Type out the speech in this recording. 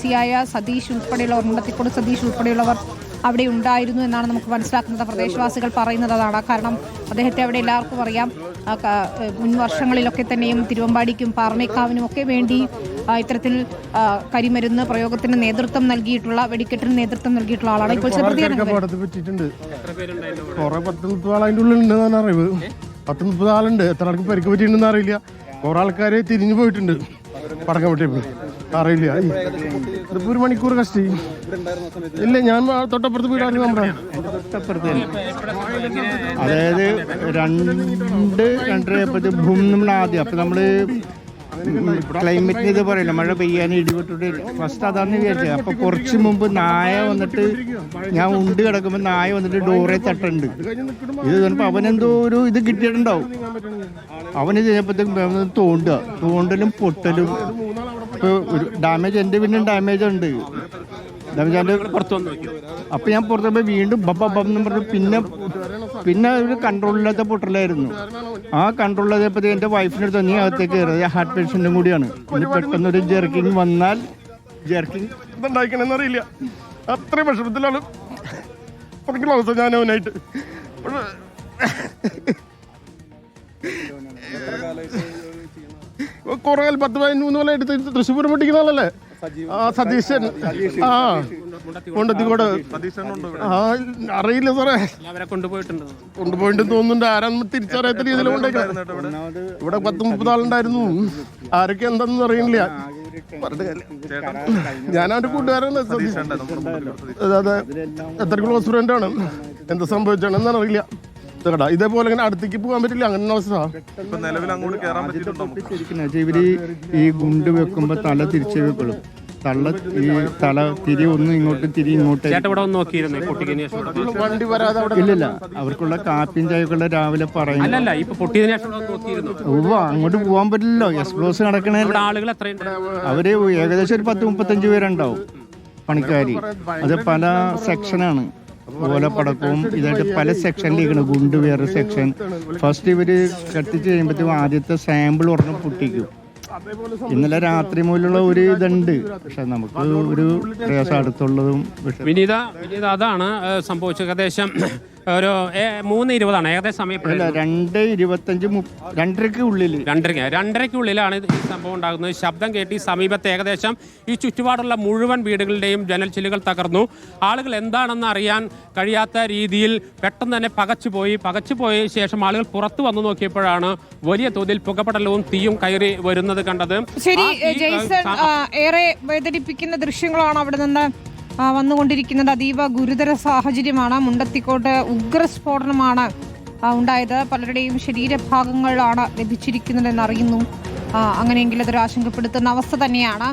സിയായ സതീഷ് ഉൾപ്പെടെയുള്ളവർ മുണ്ടത്തിക്കോട് സതീഷ് ഉൾപ്പെടെയുള്ളവർ അവിടെ ഉണ്ടായിരുന്നു എന്നാണ് നമുക്ക് മനസ്സിലാക്കുന്നത്. പ്രദേശവാസികൾ പറയുന്നത് അതാണ്. കാരണം അദ്ദേഹത്തെ അവിടെ എല്ലാവർക്കും അറിയാം. മുൻ വർഷങ്ങളിലൊക്കെ തന്നെയും തിരുവമ്പാടിക്കും പാറമേക്കാവിനും ഒക്കെ വേണ്ടി ഇത്തരത്തിൽ കരിമരുന്ന് പ്രയോഗത്തിന് നേതൃത്വം നൽകിയിട്ടുള്ള വെടിക്കെട്ടിന് നേതൃത്വം നൽകിയിട്ടുള്ള ആളാണ്. ഇപ്പോൾ ആളുണ്ട്. എത്ര ആൾക്ക് പരിക്ക് പറ്റിയിട്ടുണ്ടെന്ന് അറിയില്ല. കുറെ ആൾക്കാര് തിരിഞ്ഞു പോയിട്ടുണ്ട്. പടക്കം പൊട്ടിയപ്പോൾ അറിയില്ല. ഇതിപ്പോ 1 മണിക്കൂർ കഷ്ടി ഇല്ല. ഞാൻ തൊട്ടപ്പുറത്ത് വീടാണ് നമ്മുടെ തൊട്ടപ്പുറത്ത്. അതായത് 2-2:30 ഭൂമി നമ്മൾ ആദ്യം അപ്പൊ നമ്മള് ക്ലൈമറ്റിന് ഇത് പറയില്ല, മഴ പെയ്യാൻ ഇടിപെട്ടിട്ട് ഫസ്റ്റ് അതാന്ന് വിചാരിച്ചത്. അപ്പൊ കുറച്ച് മുമ്പ് നായ വന്നിട്ട് ഞാൻ ഉണ്ട് കിടക്കുമ്പോൾ നായ വന്നിട്ട് ഡോറെ തട്ടുണ്ട്. ഇത് ചിലപ്പോൾ അവനെന്തോ ഒരു ഇത് കിട്ടിയിട്ടുണ്ടാവും. അവന് ചെയ്യുമ്പോഴത്തേക്കും തോണ്ടലും പൊട്ടലും. ഇപ്പൊ ഒരു ഡാമേജ് എൻ്റെ പിന്നെ ഡാമേജ് ഉണ്ട്. അപ്പൊ ഞാൻ പുറത്ത് പോയി വീണ്ടും ബബ്ബെന്ന് പറഞ്ഞു. പിന്നെ ഒരു കൺട്രോളില്ലാത്ത പൊട്ടലായിരുന്നു. ആ കൺട്രോളില്ലാത്തപ്പോൾ എൻ്റെ വൈഫിനടുത്ത് നീ അകത്തേക്ക് കയറി. ഹാർട്ട് പേഷ്യൻറ്റും കൂടിയാണ്. ഇനി പെട്ടെന്നൊരു ജെർക്കിങ് വന്നാൽ ജെർക്കിങ് ഇതുണ്ടായിക്കണെന്ന് അറിയില്ല. അത്രയും വിഷമത്തിലാണ് ഞാൻ അവനായിട്ട്. കുറെ 10-13 കൊല്ലമായിട്ട് തൃശ്ശൂർ പഠിക്കുന്ന ആളല്ലേ സതീശൻ. മുണ്ടത്തിക്കോട് അറിയില്ല സാറേ. കൊണ്ടുപോയിട്ട് തോന്നുന്നുണ്ട്. ആരാന്ന് തിരിച്ചറിയാത്ത രീതിയിൽ കൊണ്ടേക്കാം. ഇവിടെ 10-30 ആളുണ്ടായിരുന്നു. ആരൊക്കെ എന്താണെന്ന് അറിയില്ല. ഞാൻ അവന്റെ കൂട്ടുകാരാണ്. അതെ, എത്ര ക്ലോസ് ഫ്രണ്ട് ആണ്. എന്താ സംഭവിച്ചാണെന്ന് അറിയില്ല. ഇതേപോലെ ഇങ്ങനെ അടുത്തേക്ക് പോകാൻ പറ്റില്ല. അങ്ങനെ അവസ്ഥ. ഇവര് ഈ ഗുണ്ട് വെക്കുമ്പോ തല തിരിച്ചു വെക്കുള്ളൂ. തല തിരി ഒന്ന് ഇങ്ങോട്ട് തിരി ഇങ്ങോട്ട്. വണ്ടി വരാതെ ഇല്ലില്ല. അവർക്കുള്ള കാപ്പിയും ചായക്കുള്ള രാവിലെ പറയുന്നത് അങ്ങോട്ട് പോകാൻ പറ്റില്ലല്ലോ. എക്സ്പ്ലോസ് നടക്കണ അവര് ഏകദേശം ഒരു 10-35 പേരുണ്ടാവും പണിക്കാരി. അത് പല സെക്ഷനാണ്. ഓല പടക്കവും ഇതായിട്ട് പല സെക്ഷനിലേക്കാണ്. ഗുണ്ട് വേറെ സെക്ഷൻ. ഫസ്റ്റ് ഇവര് കത്തിച്ച് കഴിയുമ്പോഴത്തേക്കും ആദ്യത്തെ സാമ്പിൾ ഒരെണ്ണം പൊട്ടിക്കും. ഇന്നലെ രാത്രി മുതലുള്ള ഒരു ഇതുണ്ട്. പക്ഷെ നമുക്ക് ഒരു പ്രയാസം അടുത്തുള്ളതും. വിനീത അതാണ് സംഭവിച്ചത്. ഏകദേശം ഒരു 3:20 ഏകദേശം സമയം. 2:25 2:30 ഈ സംഭവം ഉണ്ടാകുന്നത്. ശബ്ദം കേട്ട് ഈ സമീപത്ത് ഏകദേശം ഈ ചുറ്റുപാടുള്ള മുഴുവൻ വീടുകളുടെയും ജനൽ ചില്ലുകൾ തകർന്നു. ആളുകൾ എന്താണെന്ന് അറിയാൻ കഴിയാത്ത രീതിയിൽ പെട്ടെന്ന് തന്നെ പകച്ചുപോയ ശേഷം ആളുകൾ പുറത്തു വന്നു നോക്കിയപ്പോഴാണ് വലിയ തോതിൽ പുകപടലവും തീയും കയറി വരുന്നത് കണ്ടത്. ശരി ജെയ്സൺ, ഏറെ വേദനിപ്പിക്കുന്ന ദൃശ്യങ്ങളാണ് അവിടെ നിന്ന് വന്നുകൊണ്ടിരിക്കുന്നത്. അതീവ ഗുരുതര സാഹചര്യമാണ്. മുണ്ടത്തിക്കോട്ട് ഉഗ്രസ്ഫോടനമാണ് ഉണ്ടായത്. പലരുടെയും ശരീരഭാഗങ്ങളാണ് ലഭിച്ചിരിക്കുന്നതെന്ന് അറിയുന്നു. അങ്ങനെയെങ്കിൽ അതൊരു ആശങ്കപ്പെടുത്തുന്ന അവസ്ഥ തന്നെയാണ്.